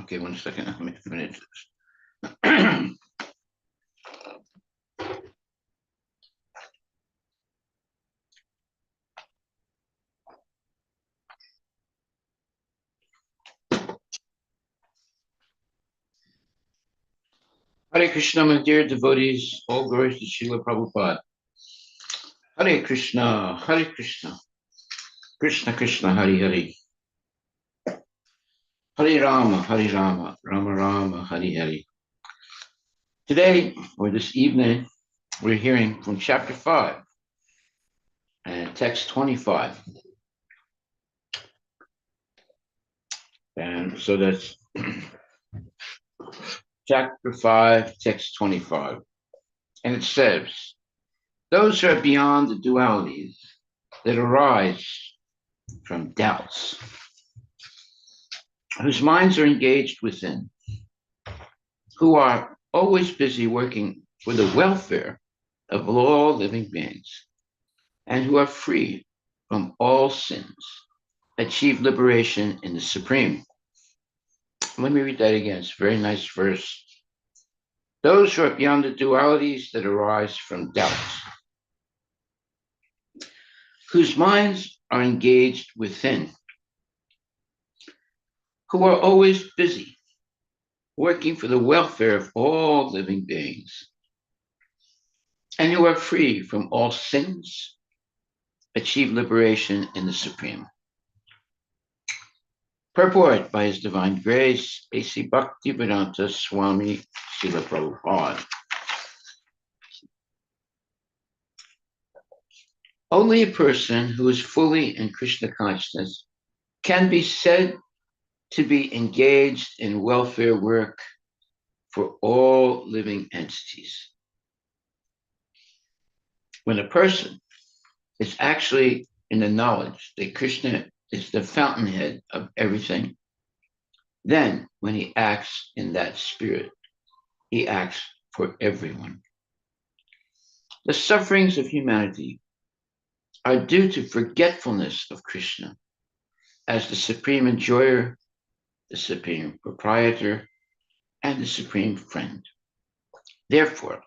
Okay, 1 second. Let me finish this. Hare Krishna, my dear devotees, all glories to Srila Prabhupada. Hare Krishna, Krishna Krishna, Hare Hare. Hare Rama, Rama Rama, Hare Hare. Today, or this evening, we're hearing from chapter 5 and text 25. And so that's chapter 5, text 25. And it says, those who are beyond the dualities that arise from doubts, whose minds are engaged within, who are always busy working for the welfare of all living beings, and who are free from all sins, achieve liberation in the Supreme. Let me read that again. It's a very nice verse. Those who are beyond the dualities that arise from doubts, whose minds are engaged within, who are always busy working for the welfare of all living beings, and who are free from all sins, achieve liberation in the Supreme. Purport by His Divine Grace, A.C. Bhaktivedanta Swami Srila Prabhupada. Only a person who is fully in Krishna consciousness can be said to be engaged in welfare work for all living entities. When a person is actually in the knowledge that Krishna is the fountainhead of everything, then when he acts in that spirit, he acts for everyone. The sufferings of humanity are due to forgetfulness of Krishna as the supreme enjoyer, the supreme proprietor, and the supreme friend. Therefore,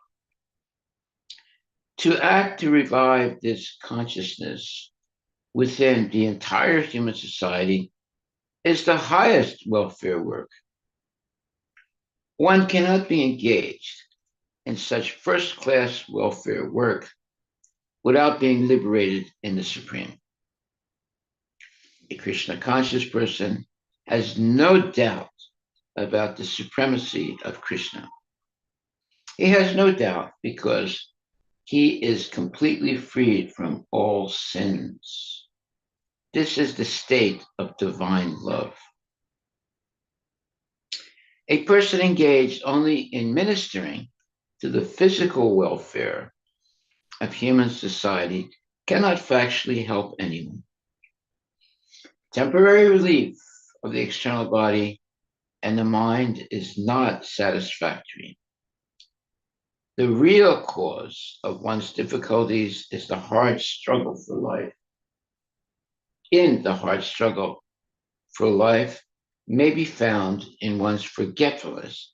to act to revive this consciousness within the entire human society is the highest welfare work. One cannot be engaged in such first-class welfare work without being liberated in the Supreme. A Krishna conscious person has no doubt about the supremacy of Krishna. He has no doubt because he is completely freed from all sins. This is the state of divine love. A person engaged only in ministering to the physical welfare of human society cannot factually help anyone. Temporary relief of the external body and the mind is not satisfactory. The real cause of one's difficulties is the hard struggle for life. In the hard struggle for life may be found in one's forgetfulness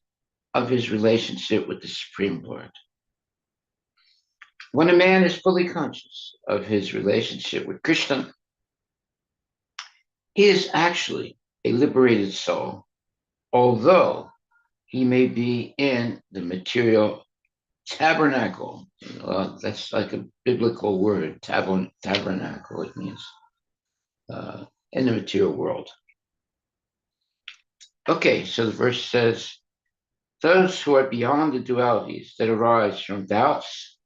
of his relationship with the Supreme Lord. When a man is fully conscious of his relationship with Krishna, he is actually a liberated soul, although he may be in the material tabernacle. That's like a biblical word, tabernacle. It means in the material world. Okay, so the verse says, those who are beyond the dualities that arise from doubts,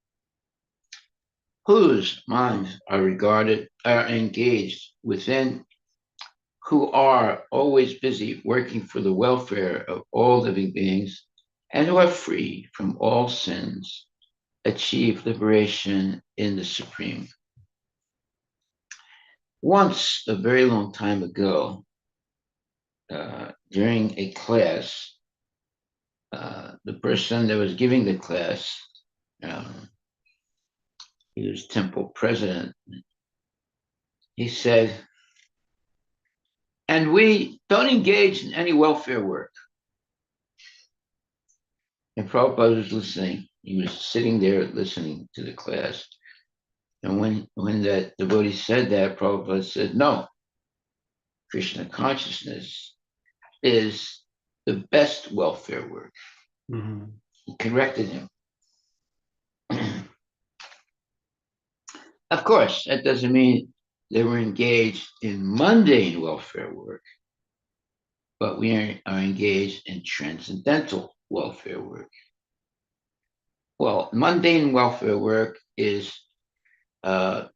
whose minds are engaged within, who are always busy working for the welfare of all living beings, and who are free from all sins, achieve liberation in the Supreme. Once, a very long time ago, during a class, the person that was giving the class, he was temple president, he said, and we don't engage in any welfare work. And Prabhupada was listening. He was sitting there listening to the class. And when that devotee said that, Prabhupada said, no, Krishna consciousness is the best welfare work. Mm-hmm. He corrected him. Of course, that doesn't mean they were engaged in mundane welfare work, but we are engaged in transcendental welfare work. Well, mundane welfare work is uh,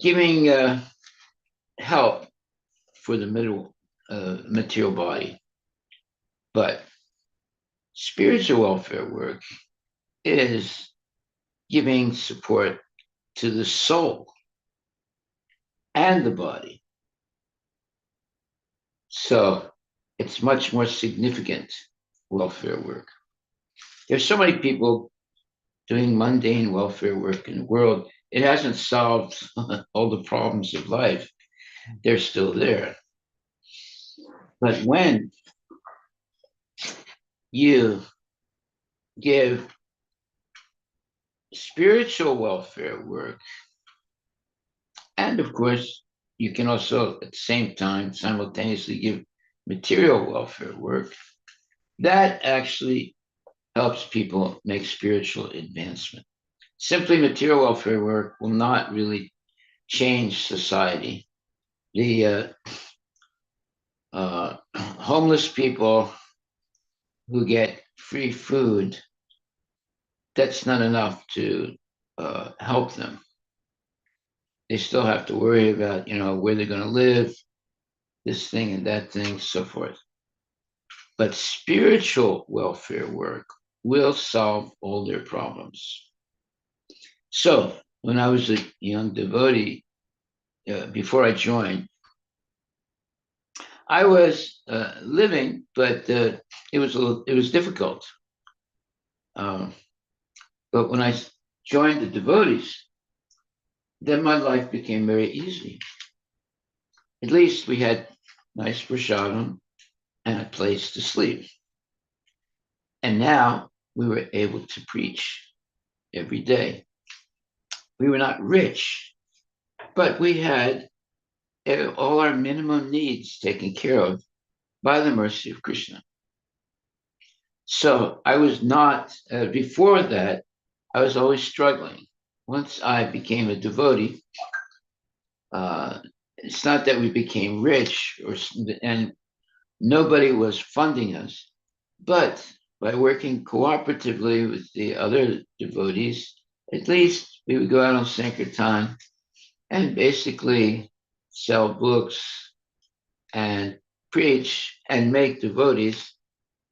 giving help for the material body. But spiritual welfare work is giving support to the soul and the body. So it's much more significant welfare work. There's so many people doing mundane welfare work in the world. It hasn't solved all the problems of life. They're still there. But when you give spiritual welfare work, and of course, you can also at the same time simultaneously give material welfare work, that actually helps people make spiritual advancement. Simply material welfare work will not really change society. The homeless people who get free food, that's not enough to help them. They still have to worry about, where they're going to live, this thing and that thing, so forth. But spiritual welfare work will solve all their problems. So when I was a young devotee, before I joined, I was living, but it was difficult. But when I joined the devotees, then my life became very easy. At least we had nice prasadam and a place to sleep. And now we were able to preach every day. We were not rich, but we had all our minimum needs taken care of by the mercy of Krishna. So I was not, before that, I was always struggling. Once I became a devotee, it's not that we became rich and nobody was funding us, but by working cooperatively with the other devotees, at least we would go out on Sankirtan and basically sell books and preach and make devotees.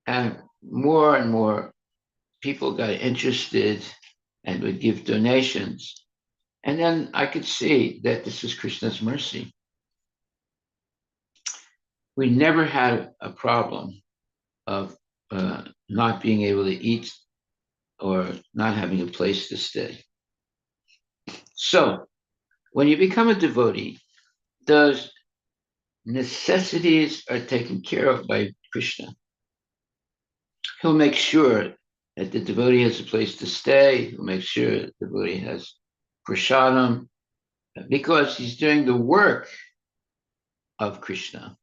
And more people got interested and would give donations. And then I could see that this is Krishna's mercy. We never had a problem of not being able to eat or not having a place to stay. So when you become a devotee, those necessities are taken care of by Krishna. He'll make sure that the devotee has a place to stay. He'll make sure the devotee has prasadam, because he's doing the work of Krishna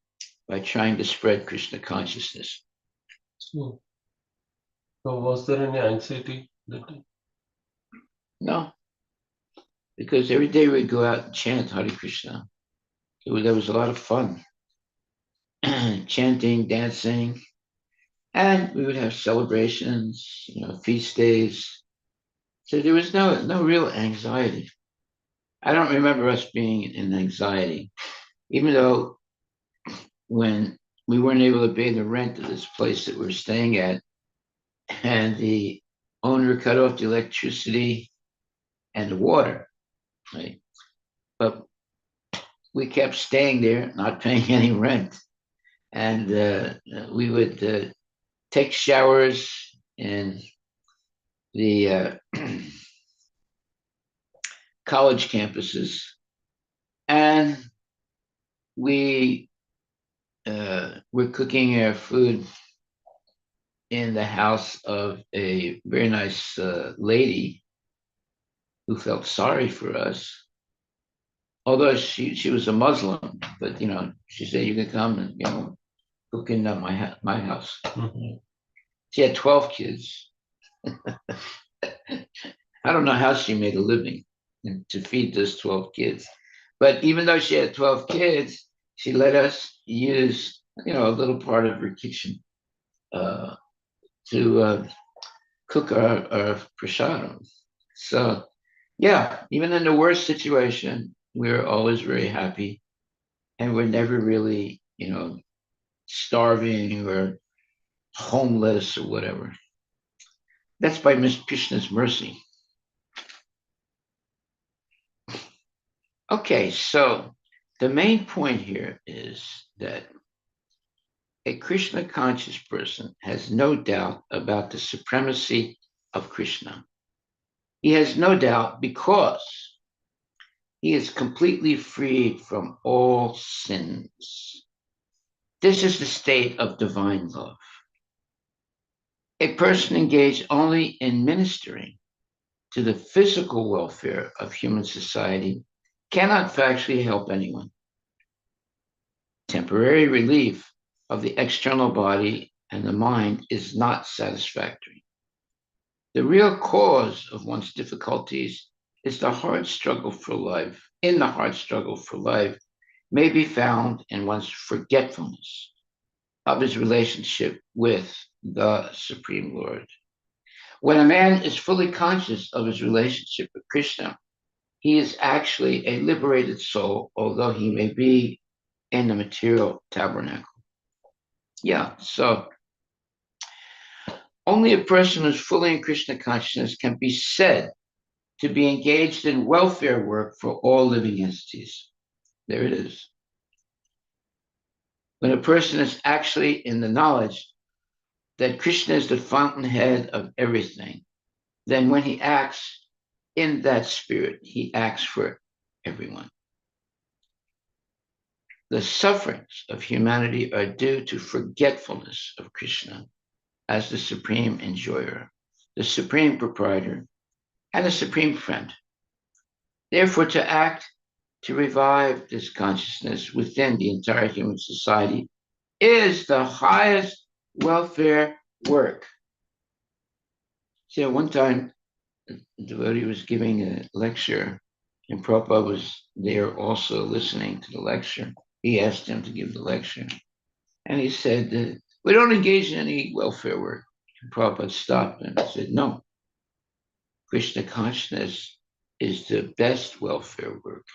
by trying to spread Krishna consciousness. So was there any anxiety that day? No, because every day we'd go out and chant Hare Krishna. There was a lot of fun, chanting, dancing, and we would have celebrations, feast days. So there was no real anxiety. I don't remember us being in anxiety, even though when we weren't able to pay the rent of this place that we were staying at, and the owner cut off the electricity and the water, right? But we kept staying there, not paying any rent. And we would take showers in the college campuses. And we were cooking our food in the house of a very nice lady who felt sorry for us. Although she was a Muslim, but she said you can come and cook in my house. Mm-hmm. She had 12 kids. I don't know how she made a living to feed those 12 kids. But even though she had 12 kids, she let us use, a little part of her kitchen uh, to cook our prasadam. So, yeah, even in the worst situation, we're always very happy. And we're never really, starving or homeless or whatever. That's by Miss Krishna's mercy. Okay, so the main point here is that a Krishna conscious person has no doubt about the supremacy of Krishna. He has no doubt because he is completely freed from all sins. This is the state of divine love. A person engaged only in ministering to the physical welfare of human society cannot factually help anyone. Temporary relief of the external body and the mind is not satisfactory. The real cause of one's difficulties is the hard struggle for life. In the hard struggle for life may be found in one's forgetfulness of his relationship with the Supreme Lord. When a man is fully conscious of his relationship with Krishna, he is actually a liberated soul, although he may be in the material tabernacle. Yeah, so only a person who's fully in Krishna consciousness can be said to be engaged in welfare work for all living entities. There it is. When a person is actually in the knowledge that Krishna is the fountainhead of everything, then when he acts in that spirit, he acts for everyone. The sufferings of humanity are due to forgetfulness of Krishna as the supreme enjoyer, the supreme proprietor, and the supreme friend. Therefore, to act to revive this consciousness within the entire human society is the highest welfare work. So one time, a devotee was giving a lecture, and Prabhupada was there also listening to the lecture. He asked him to give the lecture, and he said, we don't engage in any welfare work. And Prabhupada stopped him and said, no, Krishna consciousness is the best welfare work.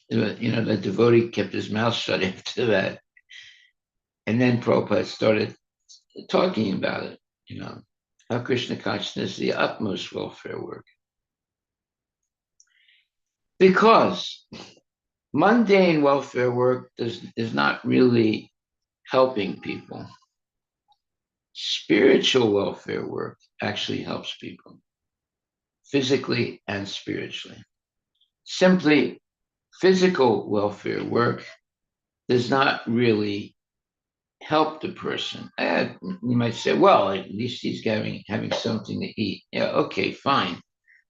The devotee kept his mouth shut after that. And then Prabhupada started talking about it, how Krishna consciousness is the utmost welfare work. Because mundane welfare work is not really helping people. Spiritual welfare work actually helps people, physically and spiritually. Simply physical welfare work does not really help the person. You might say, well, at least he's having something to eat. Yeah, okay, fine.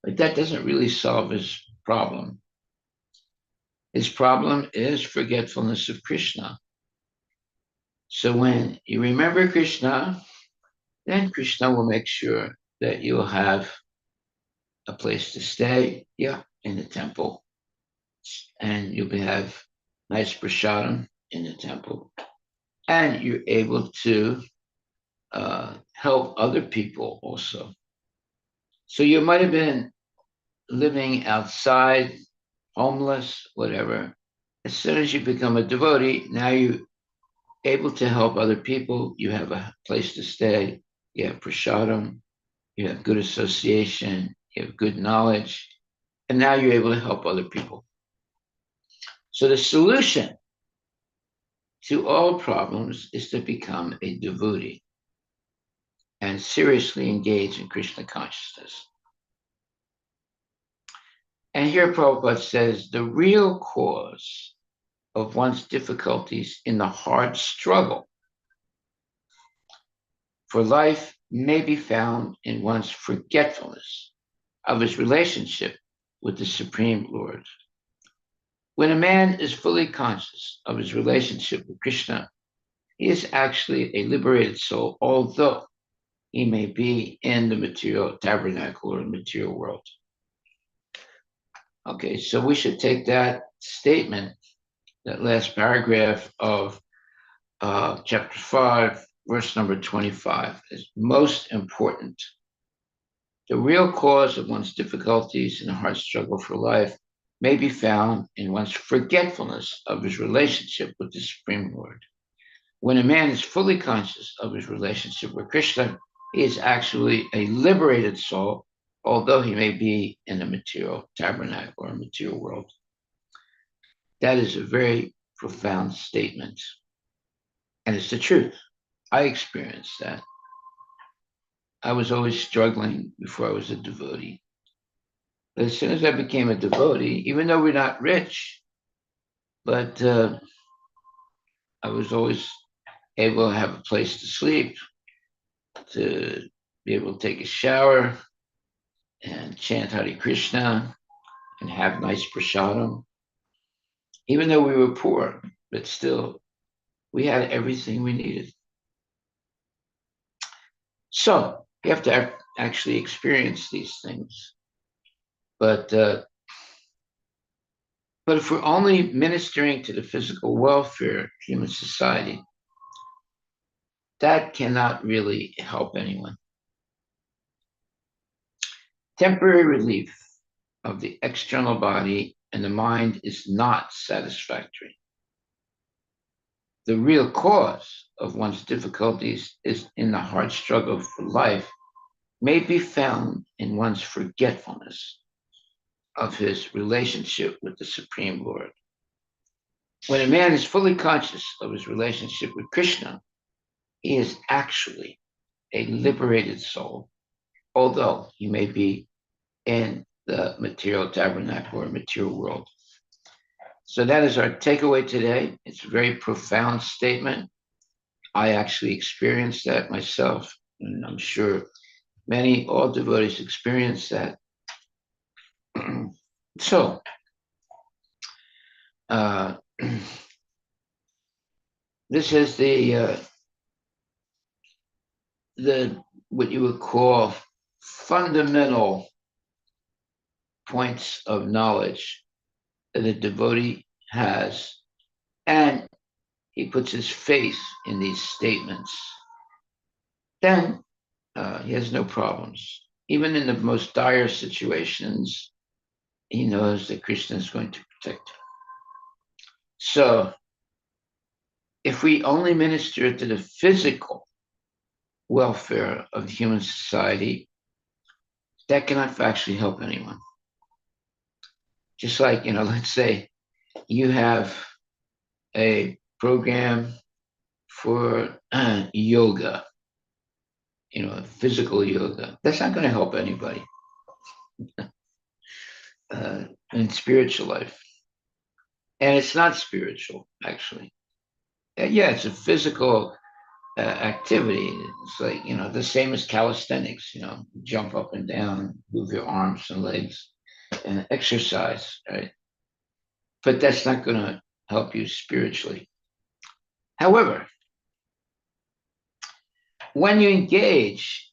But that doesn't really solve his problem. His problem is forgetfulness of Krishna. So when you remember Krishna, then Krishna will make sure that you'll have a place to stay, yeah, in the temple. And you'll have nice prasadam in the temple. And you're able to help other people also. So you might have been living outside, homeless, whatever. As soon as you become a devotee, now you're able to help other people. You have a place to stay. You have prasadam. You have good association. You have good knowledge. And now you're able to help other people. So the solution to all problems is to become a devotee and seriously engage in Krishna consciousness. And here Prabhupada says the real cause of one's difficulties in the hard struggle for life may be found in one's forgetfulness of his relationship with the Supreme Lord. When a man is fully conscious of his relationship with Krishna, he is actually a liberated soul, although he may be in the material tabernacle or material world. Okay, so we should take that statement, that last paragraph of chapter 5, verse number 25, is most important. The real cause of one's difficulties in the hard struggle for life may be found in one's forgetfulness of his relationship with the Supreme Lord. When a man is fully conscious of his relationship with Krishna, he is actually a liberated soul, although he may be in a material tabernacle or a material world. That is a very profound statement. And it's the truth. I experienced that. I was always struggling before I was a devotee. But as soon as I became a devotee, even though we're not rich, but I was always able to have a place to sleep, to be able to take a shower and chant Hare Krishna and have nice prasadam. Even though we were poor, but still, we had everything we needed. So you have to actually experience these things. But if we're only ministering to the physical welfare of human society, that cannot really help anyone. Temporary relief of the external body and the mind is not satisfactory. The real cause of one's difficulties is in the hard struggle for life may be found in one's forgetfulness of his relationship with the Supreme Lord. When a man is fully conscious of his relationship with Krishna, he is actually a liberated soul, although he may be in the material tabernacle or material world. So that is our takeaway today. It's a very profound statement. I actually experienced that myself, and I'm sure all devotees experience that. So, this is the what you would call fundamental points of knowledge that a devotee has, and he puts his faith in these statements. Then he has no problems. Even in the most dire situations, he knows that Krishna is going to protect him. So, if we only minister to the physical welfare of human society, that cannot actually help anyone. Just like, let's say you have a program for yoga, physical yoga. That's not going to help anybody in spiritual life. And it's not spiritual, actually. Yeah, it's a physical activity. It's like, the same as calisthenics, jump up and down, move your arms and legs, and exercise, right? But that's not going to help you spiritually. However, when you engage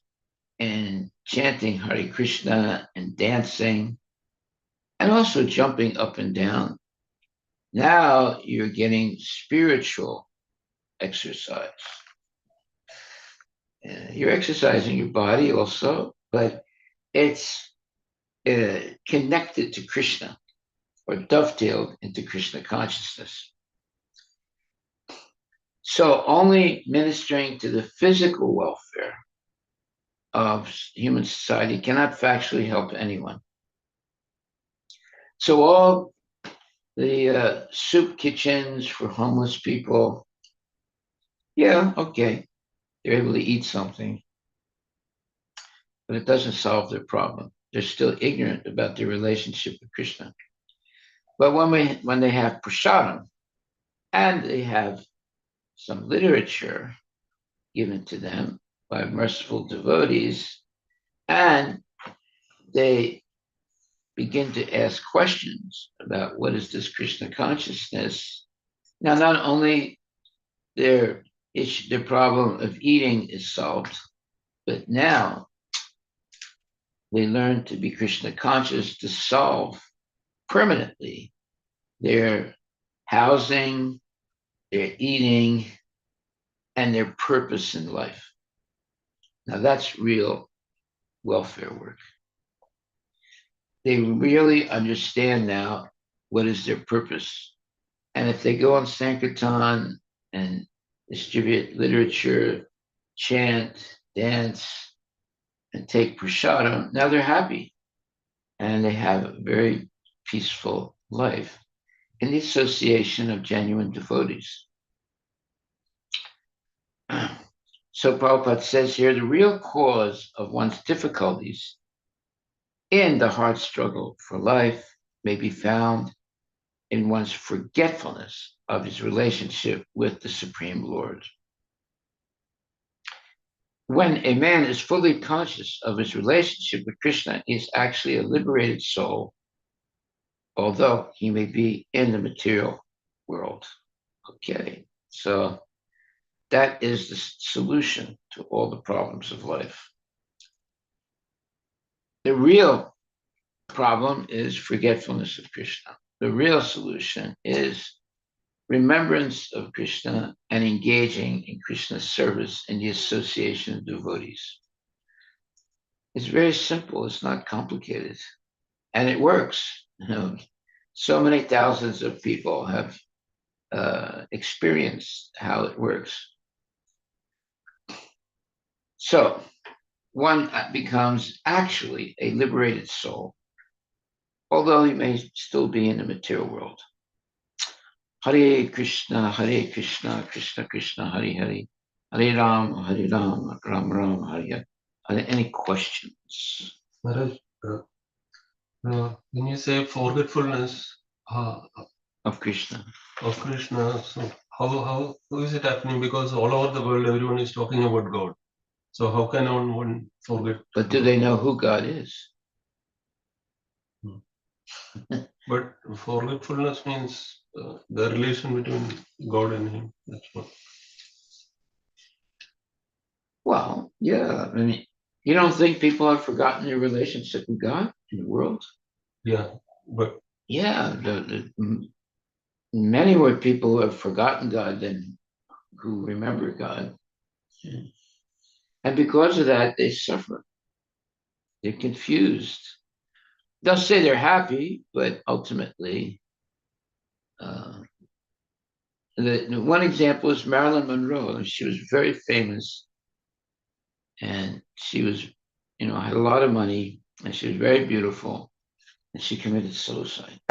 in chanting Hare Krishna and dancing, and also jumping up and down, now you're getting spiritual exercise. You're exercising your body also, but it's connected to Krishna or dovetailed into Krishna consciousness. So only ministering to the physical welfare of human society cannot factually help anyone. So all the soup kitchens for homeless people, yeah, okay, they're able to eat something, but it doesn't solve their problem. They're still ignorant about their relationship with Krishna. But when they have prasadam and they have some literature given to them, by merciful devotees, and they begin to ask questions about what is this Krishna consciousness. Now, not only their issue, their problem of eating is solved, but now they learn to be Krishna conscious to solve permanently their housing, their eating, and their purpose in life. Now that's real welfare work. They really understand now what is their purpose. And if they go on Sankirtan and distribute literature, chant, dance, and take prasadam, now they're happy and they have a very peaceful life in the association of genuine devotees. So Prabhupada says here, the real cause of one's difficulties in the hard struggle for life may be found in one's forgetfulness of his relationship with the Supreme Lord. When a man is fully conscious of his relationship with Krishna, he is actually a liberated soul, although he may be in the material world. Okay, so that is the solution to all the problems of life. The real problem is forgetfulness of Krishna. The real solution is remembrance of Krishna and engaging in Krishna's service in the association of devotees. It's very simple. It's not complicated. And it works. So many thousands of people have experienced how it works. So one becomes actually a liberated soul, although he may still be in the material world. Hare Krishna, Krishna Krishna, Hare Hare, Hare Ram, Ram Ram, Hare Hare. Are there any questions? Maharaj, when you say forgetfulness Of Krishna. of Krishna, so how is it happening? Because all over the world, everyone is talking about God. So how can one forget? But do they know who God is? But forgetfulness means the relation between God and him. That's what. Well, yeah. I mean, you don't think people have forgotten their relationship with God in the world? Yeah, but yeah, many more people who have forgotten God than who remember God. Yeah. And because of that, they suffer. They're confused. They'll say they're happy, but ultimately, the one example is Marilyn Monroe. She was very famous, and she was, had a lot of money, and she was very beautiful, and she committed suicide.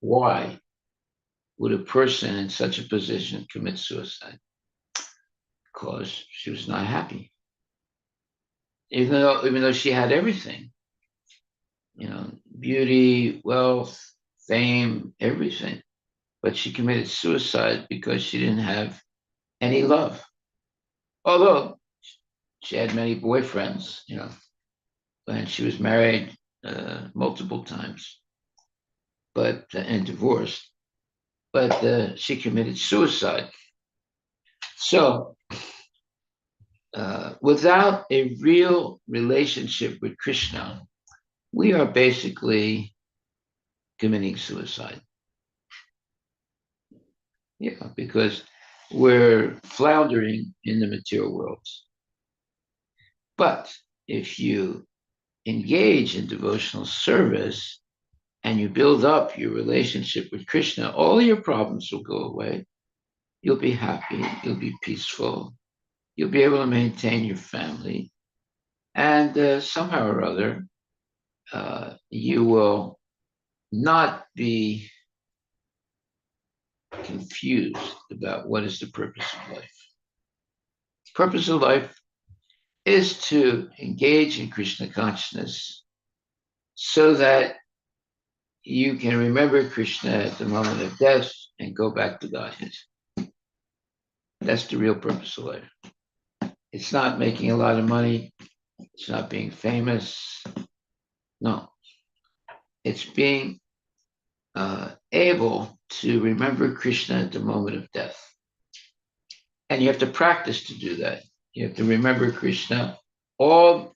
Why would a person in such a position commit suicide? Because she was not happy. Even though she had everything, beauty, wealth, fame, everything. But she committed suicide because she didn't have any love. Although she had many boyfriends, and she was married multiple times, and divorced. But she committed suicide. So, without a real relationship with Krishna, we are basically committing suicide. Yeah, because we're floundering in the material world. But if you engage in devotional service and you build up your relationship with Krishna, all your problems will go away. You'll be happy, you'll be peaceful, you'll be able to maintain your family, and somehow or other, you will not be confused about what is the purpose of life. The purpose of life is to engage in Krishna consciousness so that you can remember Krishna at the moment of death and go back to Godhead. That's the real purpose of life. It's not making a lot of money. It's not being famous. No, it's being able to remember Krishna at the moment of death. And you have to practice to do that. You have to remember Krishna all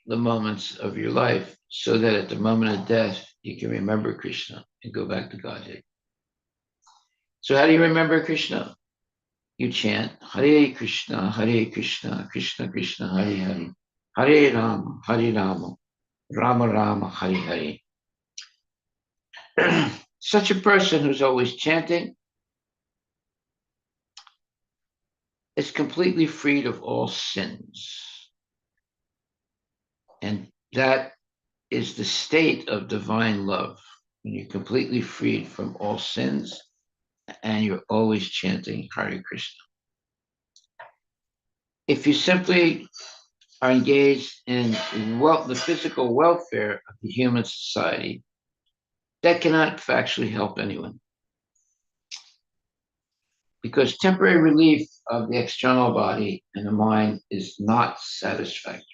the moments of your life so that at the moment of death, you can remember Krishna and go back to Godhead. So how do you remember Krishna? You chant Hare Krishna, Krishna Krishna, Hare Hare Rama, Rama Rama, Hare Hare. Such a person who's always chanting is completely freed of all sins. And that is the state of divine love, when you're completely freed from all sins and you're always chanting Hare Krishna. If you simply are engaged in the physical welfare of the human society, that cannot factually help anyone. Because temporary relief of the external body and the mind is not satisfactory.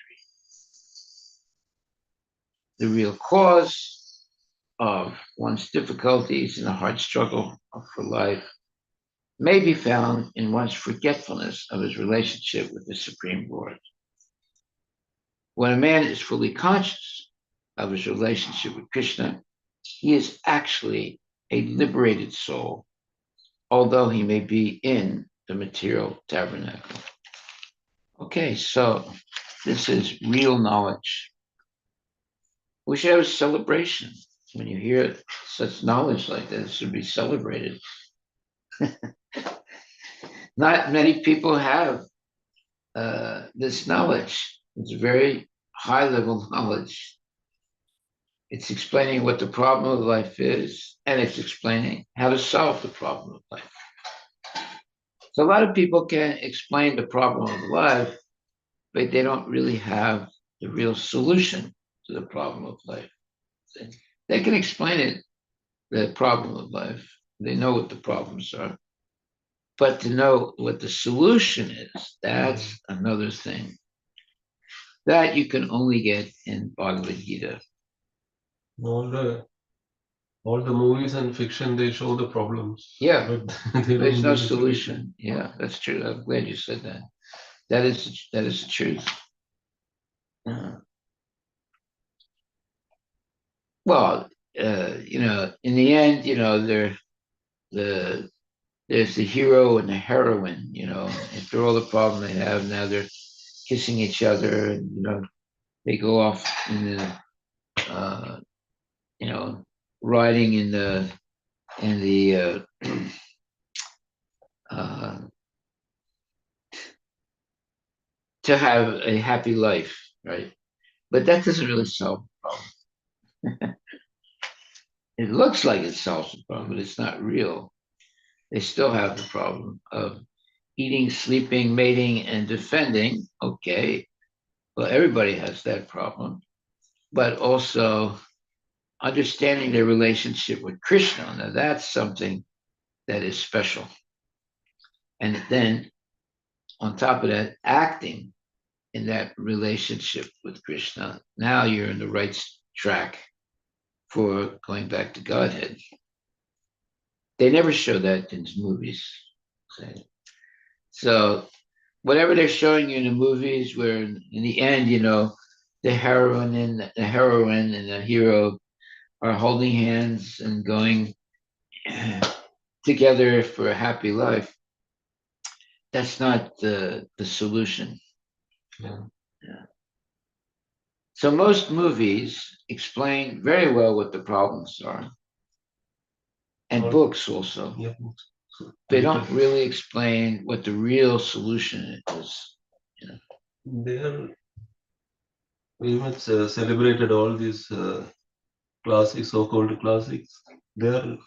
The real cause of one's difficulties in the hard struggle for life may be found in one's forgetfulness of his relationship with the Supreme Lord. When a man is fully conscious of his relationship with Krishna, he is actually a liberated soul, although he may be in the material tabernacle. Okay, so this is real knowledge. We should have a celebration. When you hear such knowledge like this, it should be celebrated. Not many people have this knowledge. It's a very high level knowledge. It's explaining what the problem of life is, and it's explaining how to solve the problem of life. So a lot of people can explain the problem of life, but they don't really have the real solution to the problem of life. They can explain it, the problem of life. They know what the problems are. But to know what the solution is, that's another thing. That you can only get in Bhagavad Gita. All the movies and fiction, they show the problems. Yeah, but they there's don't no give the solution. Yeah, that's true. I'm glad you said that. That is the truth. Well, in the end, there's the hero and the heroine. After all the problem they have, now they're kissing each other, and they go off in the, riding in the uh, to have a happy life, right? But that doesn't really solve the problem. It looks like it solves the problem, but it's not real. They still have the problem of eating, sleeping, mating, and defending. Okay, well, everybody has that problem, but also understanding their relationship with Krishna. Now, that's something that is special. And then, on top of that, acting in that relationship with Krishna. Now you're in the right track for going back to Godhead. They never show that in movies. So whatever they're showing you in the movies, where in the end, the heroine and the hero are holding hands and going together for a happy life. That's not the solution. Yeah. So most movies explain very well what the problems are, and books also. Yeah. They don't really explain what the real solution is. They are very much celebrated, all these classics, so-called classics. They are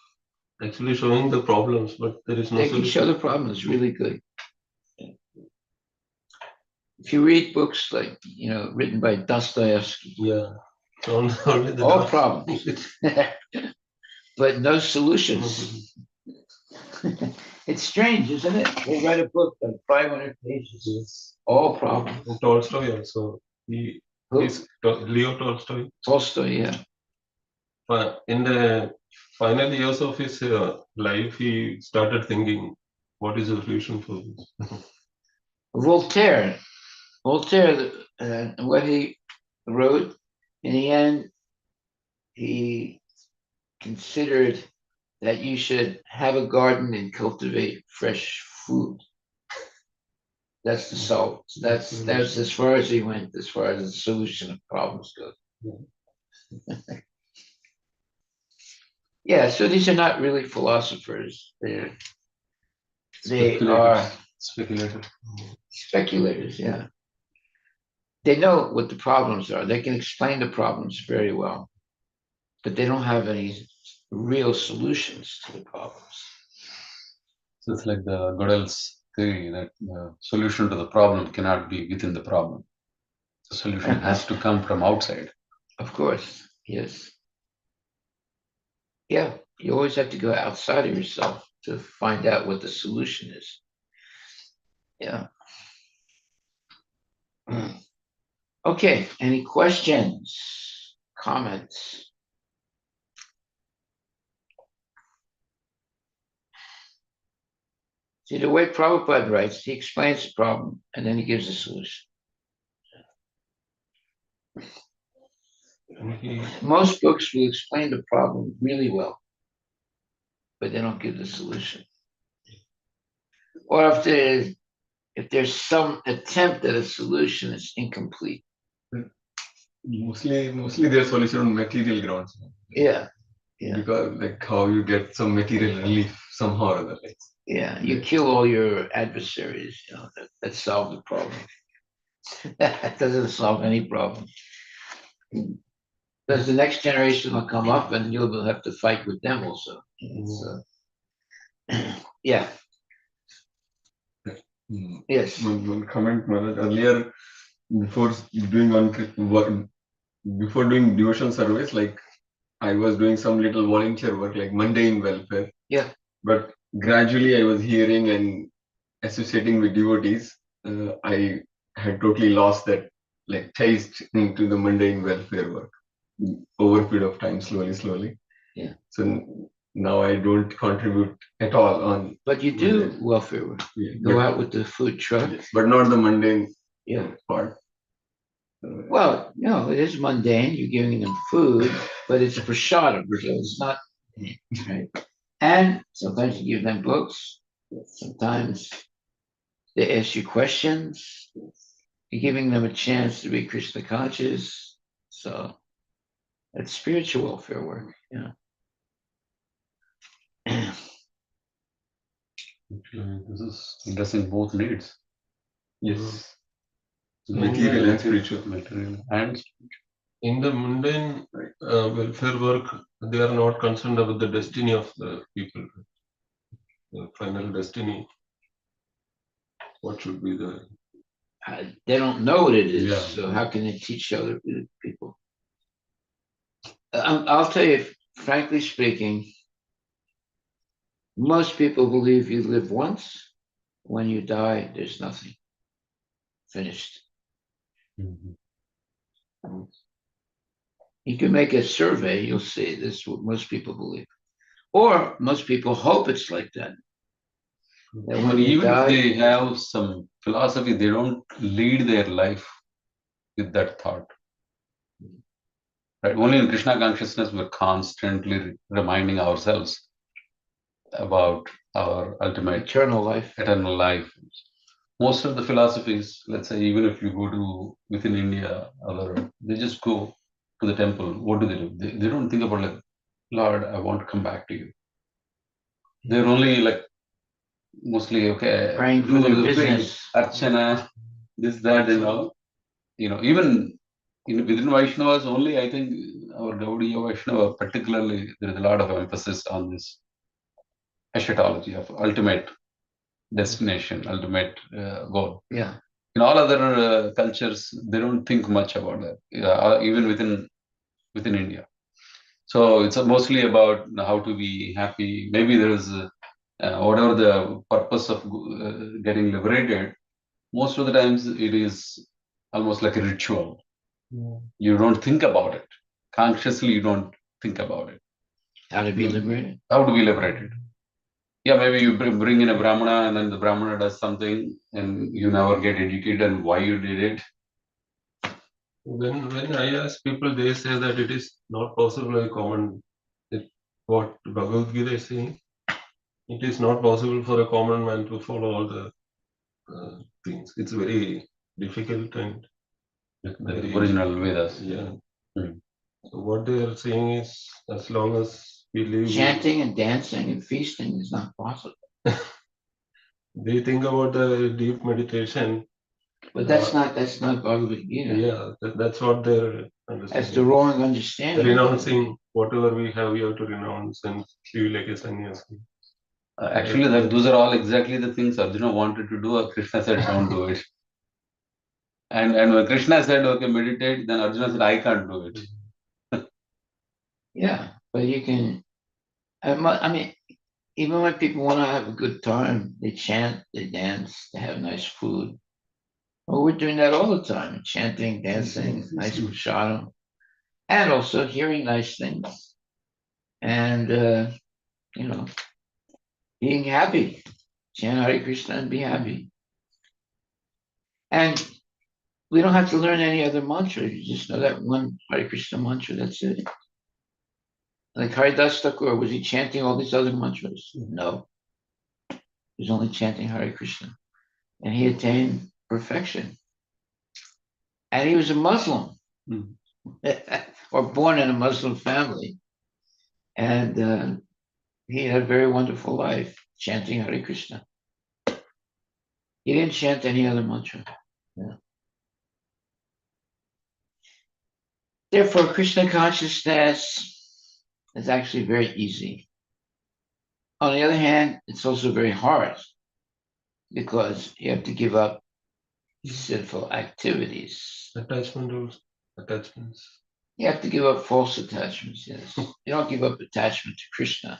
actually showing the problems, but there is no They can solution. show the problems really good. If you read books like, written by Dostoevsky, Yeah, only the all problems, but no solutions. It's strange, isn't it? They write a book like 500 pages. It's all problems. Tolstoy also. He's Leo Tolstoy. Tolstoy, yeah. In the final years of his life, he started thinking, what is the solution for this? Voltaire, what he wrote, in the end, he considered that you should have a garden and cultivate fresh food. That's the solve. That's as far as he went, as far as the solution of problems goes. Yeah, so these are not really philosophers. They are speculators, yeah. They know what the problems are. They can explain the problems very well, but they don't have any real solutions to the problems. So it's like the Gödel's theory that the solution to the problem cannot be within the problem. The solution has to come from outside. Of course, yes. Yeah, you always have to go outside of yourself to find out what the solution is. Yeah. Okay, any questions, comments? See, the way Prabhupada writes, he explains the problem and then he gives a solution. Most books will explain the problem really well, but they don't give the solution. Or if there's some attempt at a solution, it's incomplete. Mostly their solution on material grounds. Yeah. Yeah. Because like how you get some material relief somehow or other. Like, yeah, you kill all your adversaries, that solves the problem. That doesn't solve any problem. Because the next generation will come up and you'll have to fight with them also. Yeah. Yes. One comment, Maharaj, earlier before doing before doing devotion service, like I was doing some little volunteer work, like mundane welfare. Yeah. But gradually I was hearing and associating with devotees. I had totally lost that like taste into the mundane welfare work over a period of time, slowly. Yeah. So now I don't contribute at all on. But you do welfare work. Yeah, Go out with the food truck. yes, but not the mundane part. Well, no, it is mundane. You're giving them food, but it's prashadam, so it's not right. And sometimes you give them books. Sometimes they ask you questions. You're giving them a chance to be Krishna conscious. So that's spiritual welfare work. Yeah. This is addressing both needs. Yes. Material and spiritual. Material and in the mundane welfare work, they are not concerned about the destiny of the people, the final destiny. What should be the? They don't know what it is, so how can they teach other people? I'll tell you, frankly speaking, most people believe you live once. When you die, there's nothing. Finished. Mm-hmm. You can make a survey, you'll see this is what most people believe. Or most people hope it's like that. But even if they have some philosophy, they don't lead their life with that thought. Right? Only in Krishna consciousness, we're constantly reminding ourselves about our ultimate eternal life. Most of the philosophies, let's say, even if you go to within India, they just go to the temple. What do? They don't think about like, Lord, I want to come back to you. They're only like mostly praying for their business, Archana, this, that, and all. Even within Vaishnavas only, I think our Gaudiya Vaishnava particularly, there is a lot of emphasis on this eschatology of ultimate destination, ultimate goal. Yeah. In all other cultures, they don't think much about that, even within India. So it's mostly about how to be happy. Maybe there is whatever the purpose of getting liberated, most of the times it is almost like a ritual. You don't think about it. Consciously, you don't think about it. How to be liberated? How to be liberated? Yeah, maybe you bring in a Brahmana and then the Brahmana does something and you never get educated on why you did it. When I ask people, they say that it is not possible a common. What Bhagavad Gita is saying, it is not possible for a common man to follow all the things. It's very difficult and The very original Vedas. Yeah. Hmm. So what they are saying is, as long as we live, Chanting and dancing and feasting is not possible. they think about the deep meditation. But that's not Bhagavad Gita. Yeah, that's what they're That's the understanding. wrong understanding. Renouncing whatever we have to renounce and live like a sannyasi. Actually, those are all exactly the things Arjuna wanted to do. Krishna said, don't do it. And when Krishna said, okay, meditate, then Arjuna said, I can't do it. Yeah, but you can. I mean, even when people want to have a good time, they chant, they dance, they have nice food. Well, we're doing that all the time: chanting, dancing, nice prasadam, and also hearing nice things, and being happy. Chant Hare Krishna and be happy. And we don't have to learn any other mantra. You just know that one Hare Krishna mantra. That's it. Like Haridas Thakur, was he chanting all these other mantras? No. He was only chanting Hare Krishna. And he attained perfection. And he was a Muslim, or born in a Muslim family. And he had a very wonderful life, chanting Hare Krishna. He didn't chant any other mantra. Yeah. Therefore, Krishna consciousness is actually very easy. On the other hand, it's also very hard because you have to give up sinful activities. Attachments. You have to give up false attachments, yes. You don't give up attachment to Krishna.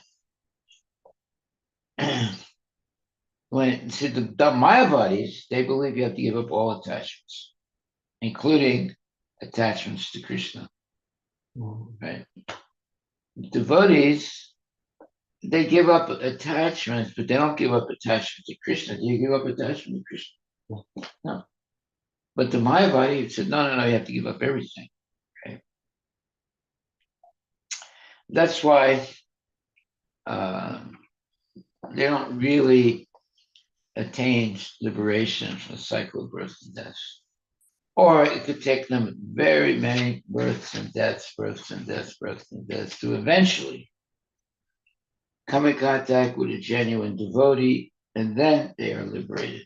See, the Mayavadis, they believe you have to give up all attachments, including attachments to Krishna. Right? Devotees, they give up attachments, but they don't give up attachment to Krishna. Do you give up attachment to Krishna? No. But the Mayavadi said, no, you have to give up everything. Okay? That's why they don't really attain liberation from the cycle of birth and death. Or it could take them very many births and deaths to eventually come in contact with a genuine devotee, and then they are liberated.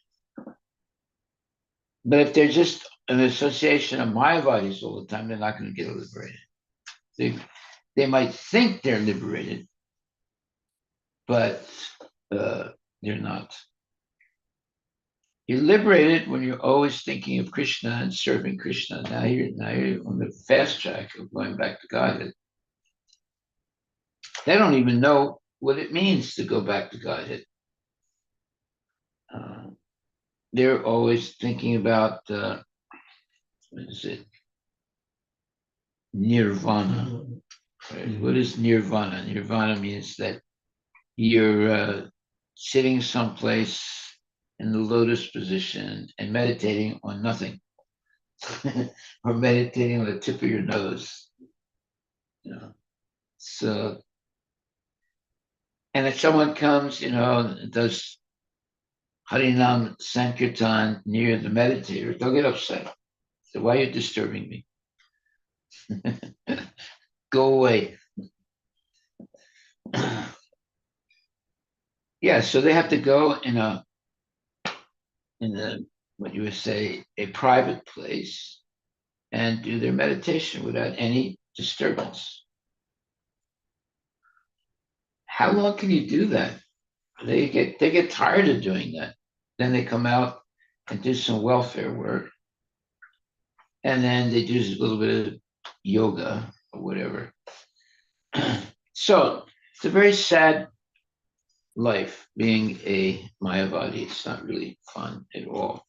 But if they're just an association of Mayavadis all the time, they're not going to get liberated. They might think they're liberated, but they're not. You're liberated when you're always thinking of Krishna and serving Krishna. Now you're on the fast track of going back to Godhead. They don't even know what it means to go back to Godhead. They're always thinking about what is it? Nirvana. Right? What is nirvana? Nirvana means that you're sitting someplace in the lotus position and meditating on nothing, or meditating on the tip of your nose. So, and if someone comes, and does Harinam Sankirtan near the meditator, they'll get upset. So why are you disturbing me? Go away. Yeah, so they have to go in a what you would say, a private place and do their meditation without any disturbance. How long can you do that? They get tired of doing that. Then they come out and do some welfare work. And then they do a little bit of yoga or whatever. So it's a very sad life being a Mayavadi. It's not really fun at all.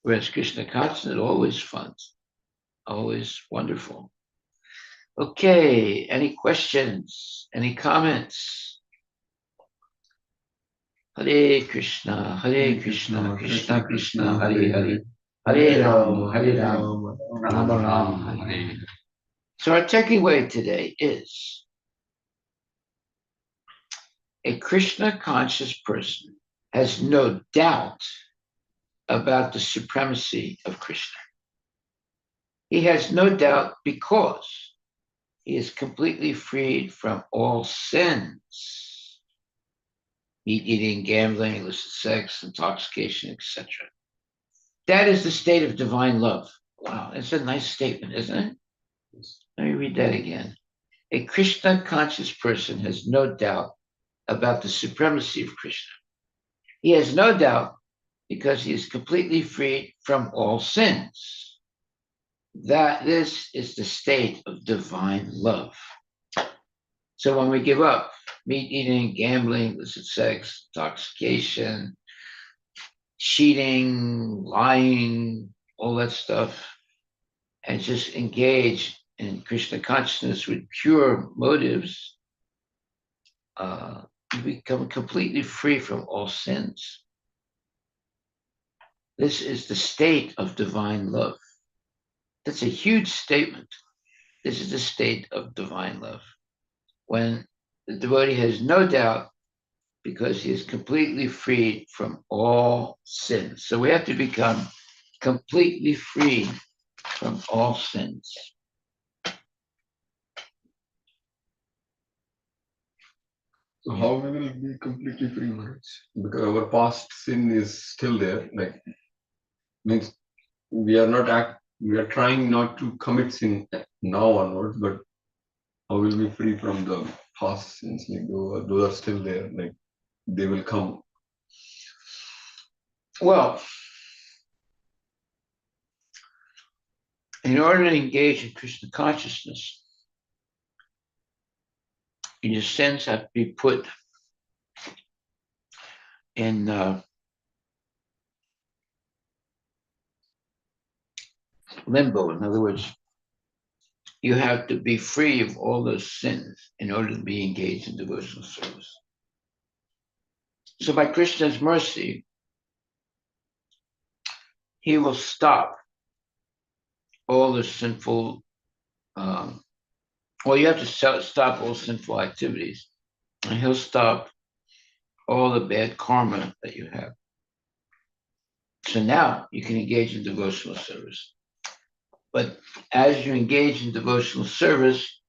Whereas Krishna consciousness, always fun, always wonderful. Okay, any questions? Any comments? Hare Krishna, Krishna Krishna Krishna, Krishna, Hare Hare Hare, Hare, Hare Ram, Hare Hare Ram, Rama, Ram Rama Ram, Rama, Hare Hare. Hare. So our takeaway today is a Krishna conscious person has no doubt about the supremacy of Krishna. He has no doubt because he is completely freed from all sins, meat eating, gambling, illicit sex, intoxication, etc. That is the state of divine love. Wow, that's a nice statement, isn't it? Let me read that again. A Krishna conscious person has no doubt about the supremacy of Krishna. He has no doubt because he is completely freed from all sins. That this is the state of divine love. So when we give up meat eating, gambling, illicit sex, intoxication, cheating, lying, all that stuff, and just engage in Krishna consciousness with pure motives, you become completely free from all sins. This is the state of divine love. That's a huge statement. This is the state of divine love. When the devotee has no doubt because he is completely freed from all sins. So we have to become completely free from all sins. So how we will be completely free, Maharaj? Because our past sin is still there. Like means we are trying not to commit sin now onwards, but how will we be free from the past sins? Like those are still there. Like they will come. Well, in order to engage in Krishna consciousness, your sins have to be put in limbo. In other words, you have to be free of all those sins in order to be engaged in devotional service. So by Krishna's mercy, he will stop all the sinful, well, you have to stop all sinful activities, and he'll stop all the bad karma that you have. So now you can engage in devotional service. But as you engage in devotional service,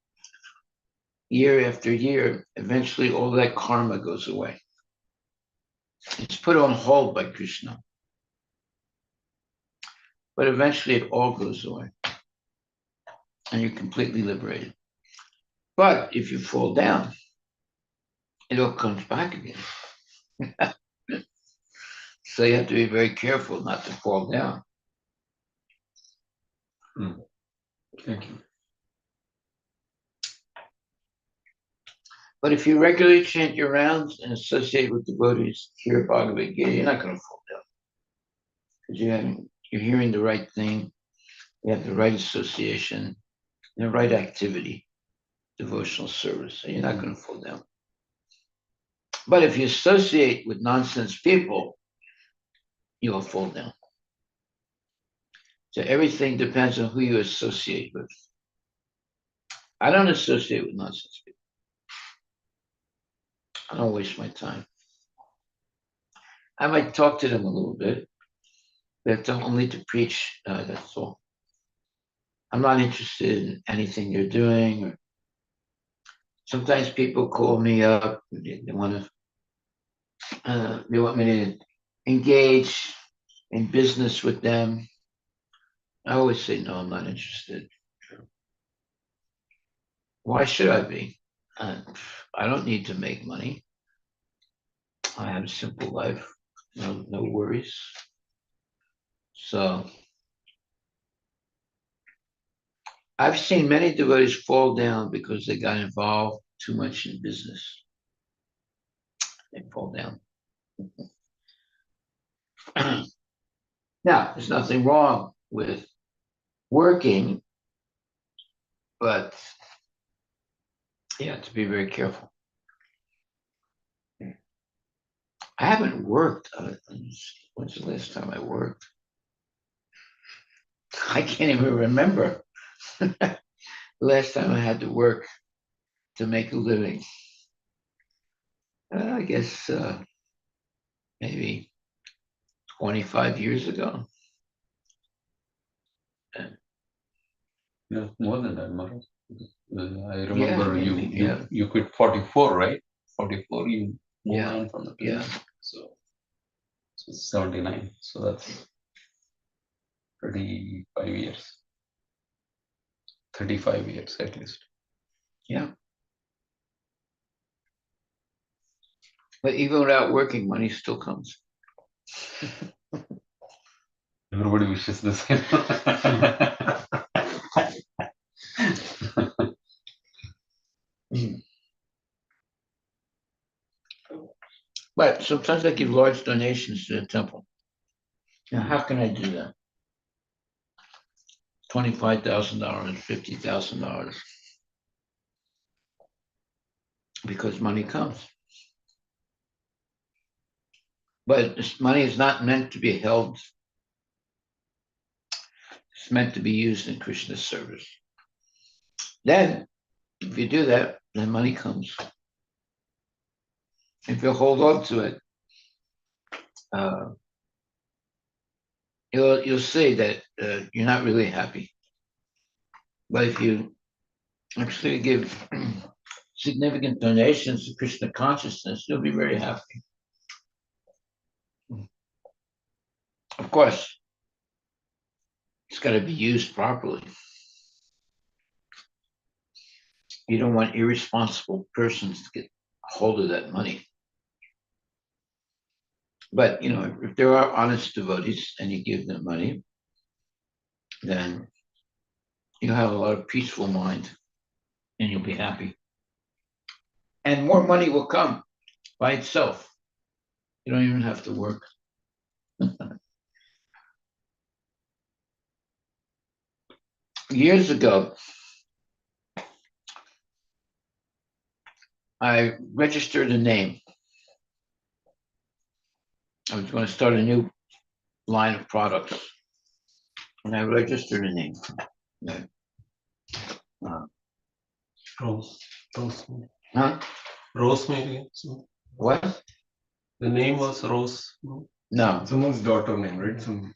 year after year, eventually all that karma goes away. It's put on hold by Krishna. But eventually it all goes away. And you're completely liberated. But if you fall down, it all comes back again. So you have to be very careful not to fall down. Thank you. But if you regularly chant your rounds and associate with devotees, hear Bhagavad Gita, you're not going to fall down. Because you're hearing the right thing, you have the right association, and the right activity, devotional service. So you're not going to fall down. But if you associate with nonsense people, you'll fall down. So everything depends on who you associate with. I don't associate with nonsense people. I don't waste my time. I might talk to them a little bit, but only to preach, that's all. I'm not interested in anything you're doing. Or sometimes people call me up, they want me to engage in business with them. I always say, no, I'm not interested. Why should I be? I don't need to make money. I have a simple life, no worries. So I've seen many devotees fall down because they got involved too much in business. they fall down. Now, there's nothing wrong with working, but you have to be very careful. I haven't worked. When's the last time I worked? I can't even remember the last time I had to work to make a living. I guess maybe 25 years ago. Yeah, more than that, Maharaj. I remember Yeah, you quit 44, right? 44, you moved Yeah, on from the yeah. business. So 79. So that's 35 years. 35 years at least. Yeah. But even without working, money still comes. Everybody wishes the same. But sometimes I give large donations to the temple. Now, how can I do that? $25,000, $50,000. Because money comes. But this money is not meant to be held. It's meant to be used in Krishna's service. Then, if you do that, then money comes. If you hold on to it, you'll see that you're not really happy. But if you actually give significant donations to Krishna consciousness, you'll be very happy. Of course, it's got to be used properly. You don't want irresponsible persons to get hold of that money. But, if there are honest devotees and you give them money, then you'll have a lot of peaceful mind and you'll be happy. And more money will come by itself. You don't even have to work. Years ago, I registered a name. I was going to start a new line of products, and I registered a name. Rosemary. Huh? Rosemary. So What? the name was Rose. No? No, Someone's daughter name, right? Some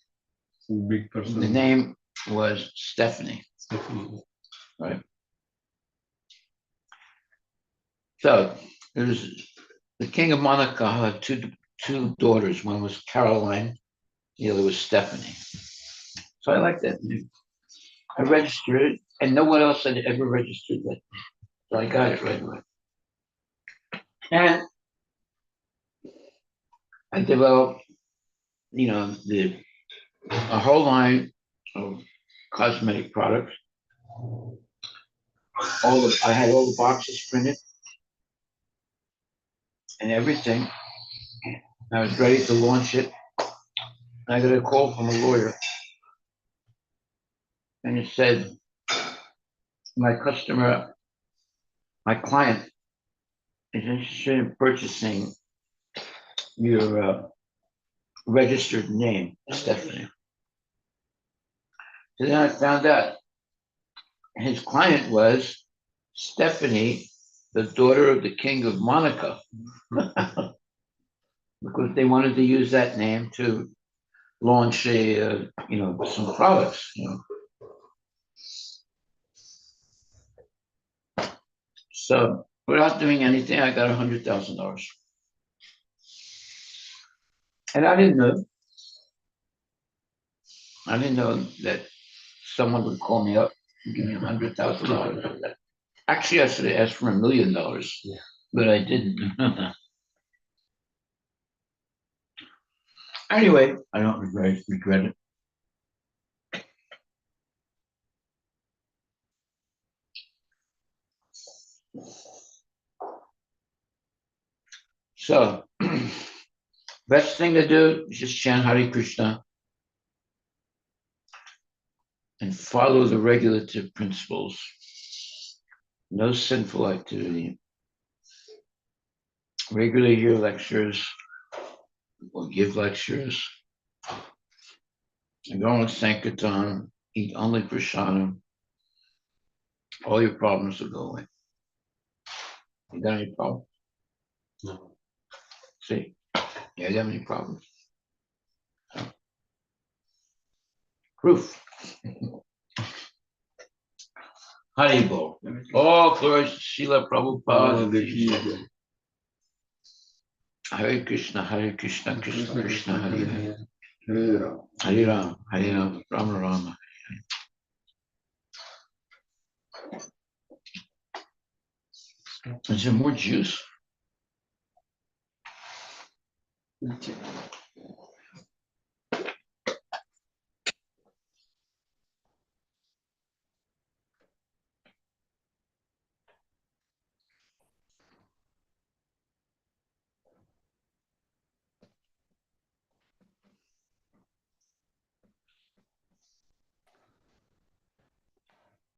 big person. the name was Stephanie. Stephanie. Right. So it was the king of Monaco had two daughters. One was Caroline, the other was Stephanie. So I like that name. I registered it, and no one else had ever registered that. So I got it right away. And I developed, a whole line of cosmetic products. I had all the boxes printed and everything. I was ready to launch it. I got a call from a lawyer, and it said, my client is interested in purchasing your registered name, Stephanie. So then I found out his client was Stephanie, the daughter of the king of Monaco, because they wanted to use that name to launch some products. So without doing anything, I got $100,000, and I didn't know that someone would call me up and give me $100,000. Actually, I should have asked for $1 million, but I didn't. Anyway, I don't regret it. So Best thing to do is just chant Hare Krishna and follow the regulative principles. No sinful activity. Regularly hear lectures or give lectures. And go on Sankirtan, eat only prasadam. All your problems will go away. You got any problems? No. See, you have any problems? No. Proof. Haribol. All glories to Srila Prabhupada. Hare Krishna, Krishna Krishna, Hare Hare. Hare Ram, Hare Ram, Rama Rama. Is there more juice?